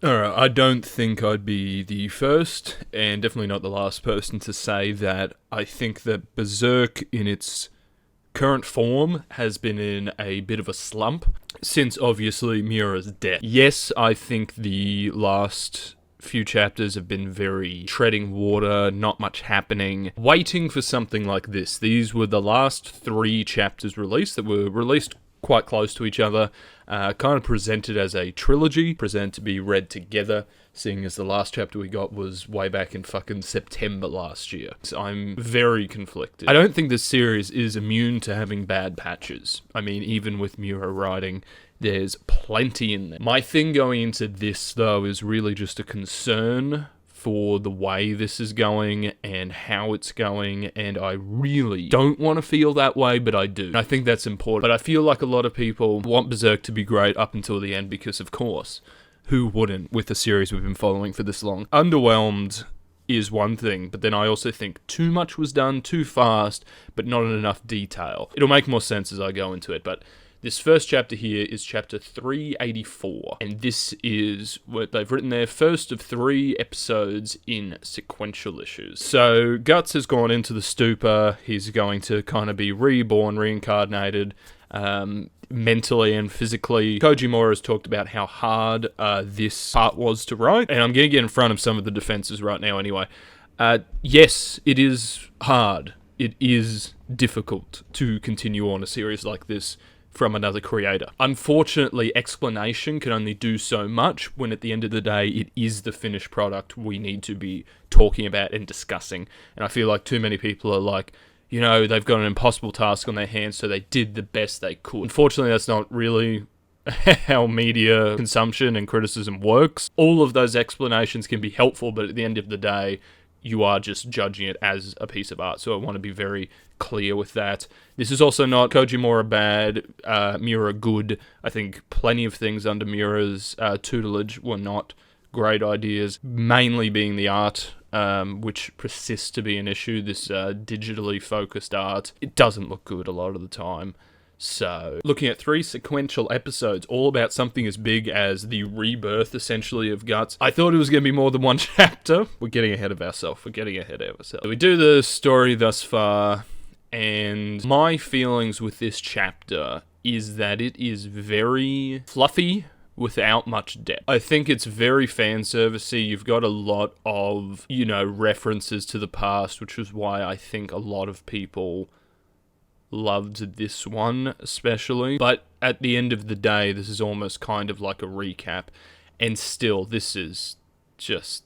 Alright, I don't think I'd be the first, and definitely not the last person to say that I think that Berserk in its current form has been in a bit of a slump since obviously Miura's death. Yes, I think the last few chapters have been very treading water, not much happening, waiting for something like this. These were the last 3 chapters released that were released quite close to each other, kind of presented as a trilogy, presented to be read together, seeing as the last chapter we got was way back in fucking September last year. So I'm very conflicted. I don't think this series is immune to having bad patches. I mean, even with Miura writing, there's plenty in there. My thing going into this, though, is really just a concern for the way this is going and how it's going, and I really don't want to feel that way, but I do. And I think that's important. But I feel like a lot of people want Berserk to be great up until the end because, of course, who wouldn't with the series we've been following for this long? Underwhelmed is one thing, but then I also think too much was done too fast, but not in enough detail. It'll make more sense as I go into it, but this first chapter here is chapter 384, and this is what they've written there, first of 3 episodes in sequential issues. So Guts has gone into the stupor, he's going to kind of be reborn, reincarnated, mentally and physically. Kojimura has talked about how hard this part was to write, and I'm going to get in front of some of the defenses right now anyway. Yes, it is hard. It is difficult to continue on a series like this from another creator. Unfortunately, explanation can only do so much when at the end of the day it is the finished product we need to be talking about and discussing. And I feel like too many people are like, you know, they've got an impossible task on their hands, so they did the best they could. Unfortunately, that's not really how media consumption and criticism works. All of those explanations can be helpful, but at the end of the day, you are just judging it as a piece of art. So I want to be very clear with that. This is also not Kojimura bad, Miura good. I think plenty of things under Miura's tutelage were not great ideas, mainly being the art, which persists to be an issue. This digitally focused art, it doesn't look good a lot of the time. So, looking at 3 sequential episodes, all about something as big as the rebirth, essentially, of Guts. I thought it was going to be more than 1 chapter. We're getting ahead of ourselves. We do the story thus far, and my feelings with this chapter is that it is very fluffy without much depth. I think it's very fan servicey. You've got a lot of, you know, references to the past, which is why I think a lot of people loved this one especially, but at the end of the day this is almost kind of like a recap, and still this is just,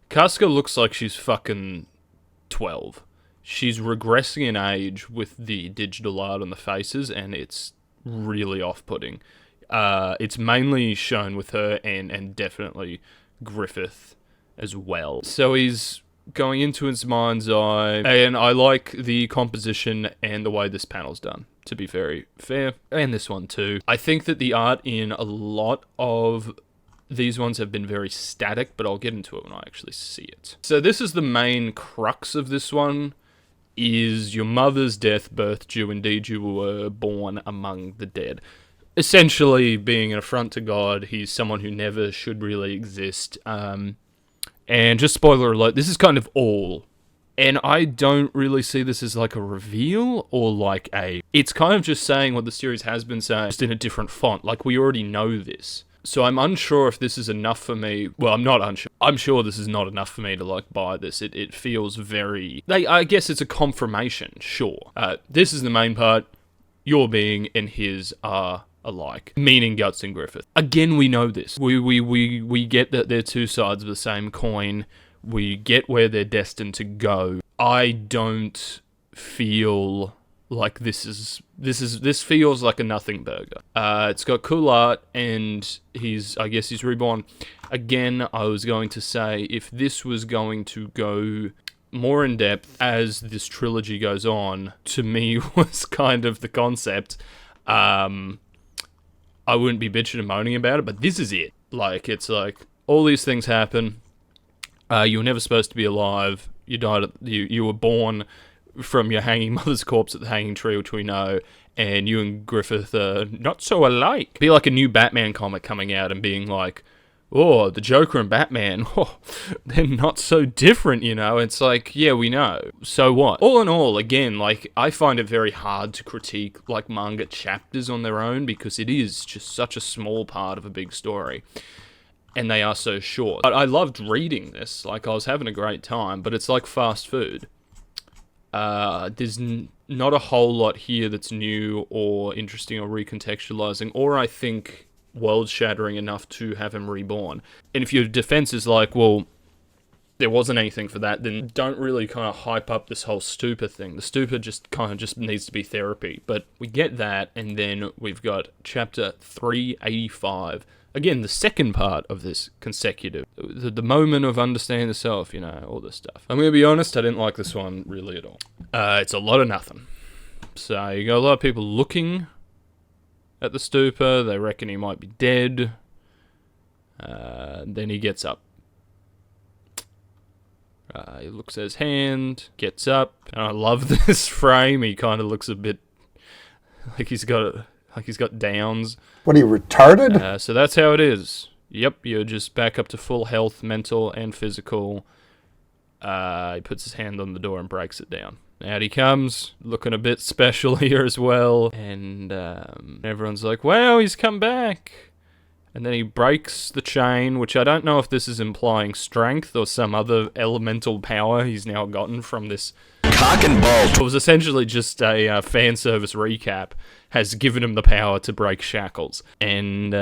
Casca looks like she's fucking 12. She's regressing in age with the digital art on the faces, and it's really off-putting. It's mainly shown with her and definitely Griffith as well. So he's going into his mind's eye, and I like the composition and the way this panel's done, to be very fair, and this one too. I think that the art in a lot of these ones have been very static, but I'll get into it when I actually see it. So this is the main crux of this one, is your mother's death birthed you, indeed you were born among the dead. Essentially being an affront to God, he's someone who never should really exist, and just spoiler alert, this is kind of all. And I don't really see this as like a reveal or like a... It's kind of just saying what the series has been saying, just in a different font. Like, we already know this. So I'm unsure if this is enough for me. Well, I'm not unsure. I'm sure this is not enough for me to like buy this. It feels very... I guess it's a confirmation, sure. This is the main part. Your being and his are alike, meaning Guts and Griffith. Again, we know this. We get that they're 2 sides of the same coin. We get where they're destined to go. I don't feel like this feels like a nothing burger. It's got cool art, and I guess he's reborn. Again, I was going to say, if this was going to go more in depth as this trilogy goes on, to me was kind of the concept. I wouldn't be bitching and moaning about it, but this is it. Like, it's like, all these things happen. You were never supposed to be alive. You died. You were born from your hanging mother's corpse at the hanging tree, which we know, and you and Griffith are not so alike. It'd be like a new Batman comic coming out and being like, oh, the Joker and Batman, oh, they're not so different, you know? It's like, yeah, we know. So what? All in all, again, like, I find it very hard to critique, like, manga chapters on their own because it is just such a small part of a big story. And they are so short. But I loved reading this. Like, I was having a great time, but it's like fast food. There's not a whole lot here that's new or interesting or recontextualizing, or I think world-shattering enough to have him reborn. And if your defense is like, well, there wasn't anything for that, then don't really kind of hype up this whole stupor thing. The stupor just kind of just needs to be therapy. But we get that, and then we've got chapter 385. Again, the second part of this consecutive. The moment of understanding the self, you know, all this stuff. I'm going to be honest, I didn't like this one really at all. It's a lot of nothing. So you got a lot of people looking at the stupor. They reckon he might be dead. Then he gets up. He looks at his hand, gets up. And I love this frame. He kind of looks a bit like he's got downs. What, are you retarded? So that's how it is. Yep, you're just back up to full health, mental and physical. He puts his hand on the door and breaks it down. Out he comes, looking a bit special here as well. And everyone's like, wow, he's come back. And then he breaks the chain, which I don't know if this is implying strength or some other elemental power he's now gotten from this cock and ball. It was essentially just a fan service recap, has given him the power to break shackles. And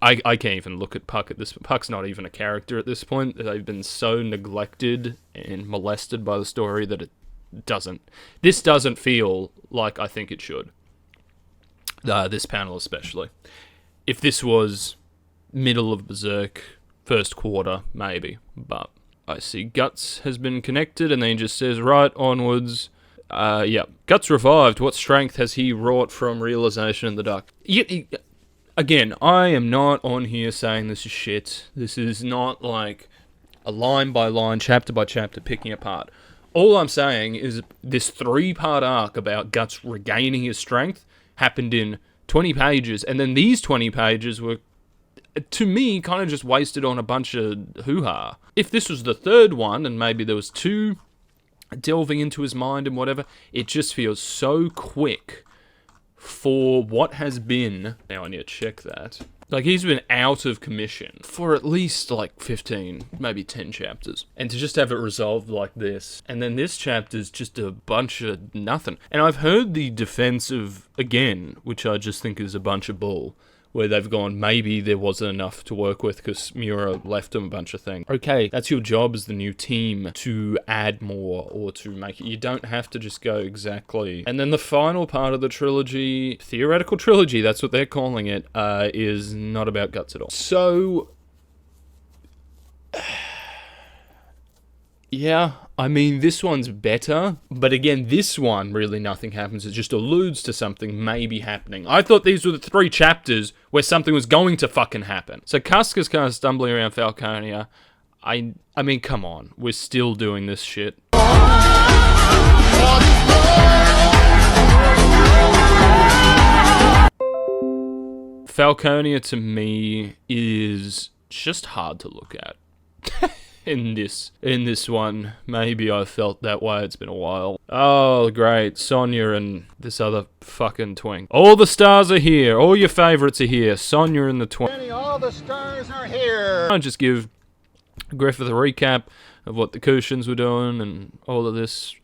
I can't even look at Puck at this. Puck's not even a character at this point. They've been so neglected and molested by the story that this doesn't feel like I think it should. This panel especially. If this was middle of Berserk, first quarter, maybe. But I see Guts has been connected, and then he just says, right, onwards. Guts revived. What strength has he wrought from realization in the dark? Again, I am not on here saying this is shit. This is not like a line by line, chapter by chapter picking apart. All I'm saying is this 3-part arc about Guts regaining his strength happened in 20 pages, and then these 20 pages were, to me, kind of just wasted on a bunch of hoo-ha. If this was the third one, and maybe there was 2 delving into his mind and whatever, it just feels so quick for what has been. Now I need to check that. Like, he's been out of commission for at least, like, 15, maybe 10 chapters. And to just have it resolved like this. And then this chapter's just a bunch of nothing. And I've heard the defense of, again, which I just think is a bunch of bull, where they've gone, maybe there wasn't enough to work with because Miura left him a bunch of things. Okay, that's your job as the new team, to add more or to make it. You don't have to just go exactly. And then the final part of the trilogy, theoretical trilogy, that's what they're calling it, is not about Guts at all. So, yeah, I mean, this one's better, but again, this one, really nothing happens. It just alludes to something maybe happening. I thought these were the 3 chapters where something was going to fucking happen. So Casca's kind of stumbling around Falconia. I mean, come on. We're still doing this shit. Falconia, to me, is just hard to look at. In this one, maybe I felt that way. It's been a while. Oh, great. Sonya and this other fucking twink. All the stars are here. All your favorites are here. Sonya and the twink. All the stars are here. I'll just give Griffith a recap of what the Kushins were doing and all of this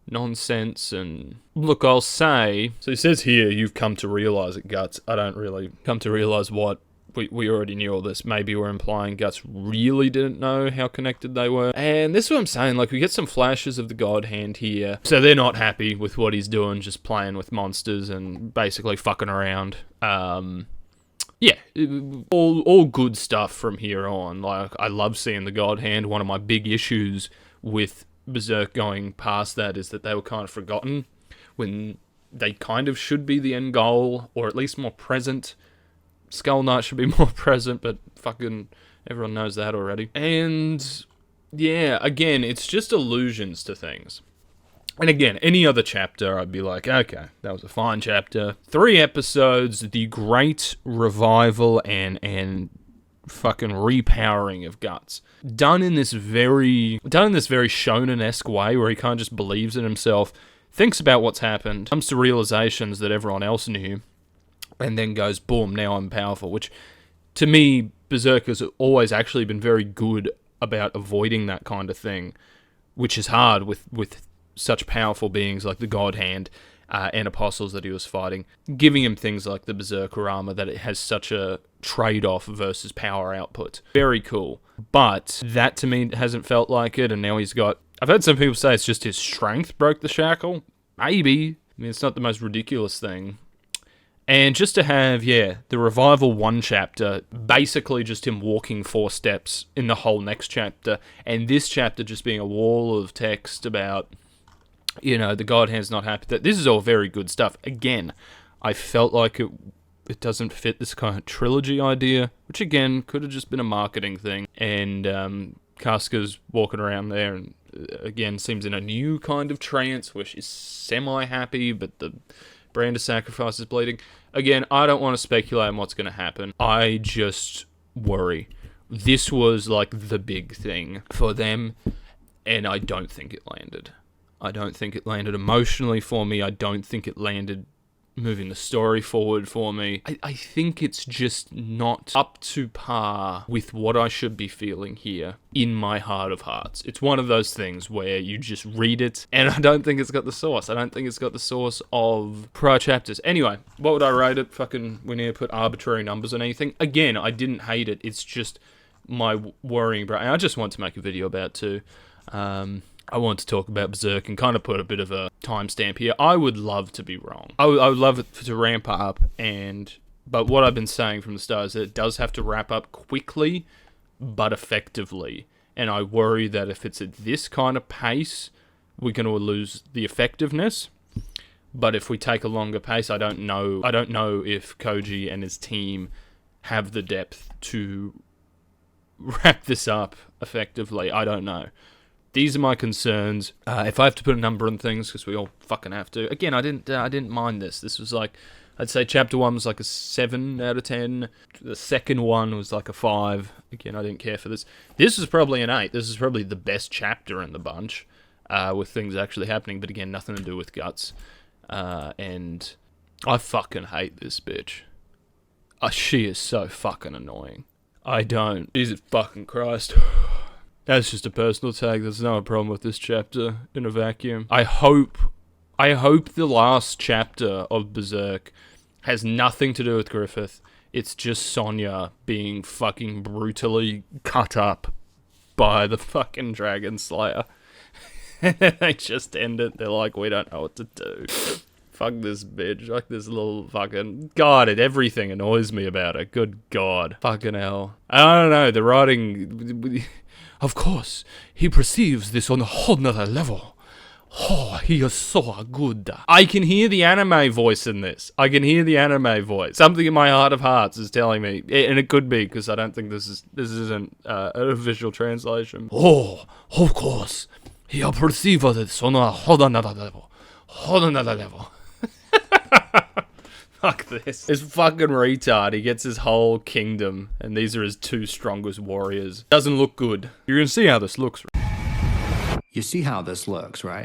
nonsense. And look, I'll say, so he says here, you've come to realize it, Guts. I don't really come to realize what. We already knew all this. Maybe we're implying Guts really didn't know how connected they were. And this is what I'm saying. Like, we get some flashes of the God Hand here. So they're not happy with what he's doing, just playing with monsters and basically fucking around. Yeah, all good stuff from here on. Like, I love seeing the God Hand. One of my big issues with Berserk going past that is that they were kind of forgotten when they kind of should be the end goal, or at least more present. Skull Knight should be more present, but fucking everyone knows that already. And yeah, again, it's just allusions to things. And again, any other chapter, I'd be like, okay, that was a fine chapter. 3 episodes, the great revival and fucking repowering of Guts. Done in this very shonen-esque way where he kind of just believes in himself, thinks about what's happened, comes to realizations that everyone else knew, and then goes, boom, now I'm powerful. Which, to me, Berserk has always actually been very good about avoiding that kind of thing, which is hard with such powerful beings like the God Hand and apostles that he was fighting, giving him things like the Berserker armor that it has such a trade-off versus power output. Very cool. But that to me hasn't felt like it, and now he's got... I've heard some people say it's just his strength broke the shackle. Maybe. I mean, it's not the most ridiculous thing. And just to have, the Revival 1 chapter, basically just him walking 4 steps in the whole next chapter, and this chapter just being a wall of text about... the God Hand's not happy. That this is all very good stuff. Again, I felt like it doesn't fit this kind of trilogy idea, which again could have just been a marketing thing. And Casca's walking around there and again seems in a new kind of trance where she's semi-happy, but the brand of sacrifice is bleeding. Again, I don't want to speculate on what's going to happen. I just worry. This was like the big thing for them, and I don't think it landed. I don't think it landed emotionally for me. I don't think it landed moving the story forward for me. I think it's just not up to par with what I should be feeling here in my heart of hearts. It's one of those things where you just read it, and I don't think it's got the sauce. I don't think it's got the sauce of prior chapters. Anyway, what would I rate it? Fucking, we need to put arbitrary numbers on anything. Again, I didn't hate it. It's just my worrying brain. I just want to make a video about it too. I want to talk about Berserk and kind of put a bit of a timestamp here. I would love to be wrong. I would love it to ramp up, but what I've been saying from the start is that it does have to wrap up quickly, but effectively. And I worry that if it's at this kind of pace, we're going to lose the effectiveness. But if we take a longer pace, I don't know if Koji and his team have the depth to wrap this up effectively. I don't know. These are my concerns. If I have to put a number on things, because we all fucking have to. Again, I didn't mind this. This was like, I'd say chapter 1 was like a 7 out of 10. The second one was like a 5. Again, I didn't care for this. This is probably an 8. This is probably the best chapter in the bunch, with things actually happening. But again, nothing to do with Guts. And I fucking hate this bitch. She is so fucking annoying. I don't. Jesus fucking Christ. That's just a personal tag. There's no problem with this chapter in a vacuum. I hope the last chapter of Berserk has nothing to do with Griffith. It's just Sonya being fucking brutally cut up by the fucking Dragon Slayer. They just end it. They're like, we don't know what to do. Fuck this bitch. Like this little fucking... God, everything annoys me about it. Good God. Fucking hell. I don't know. The writing... Of course, he perceives this on a whole nother level. Oh, he is so good. I can hear the anime voice in this. Something in my heart of hearts is telling me, and it could be because I don't think this isn't an official translation. Oh, of course, he perceives this on a whole nother level. Fuck this. This fucking retard, he gets his whole kingdom, and these are his 2 strongest warriors. Doesn't look good. You're gonna see how this looks. You see how this looks, right?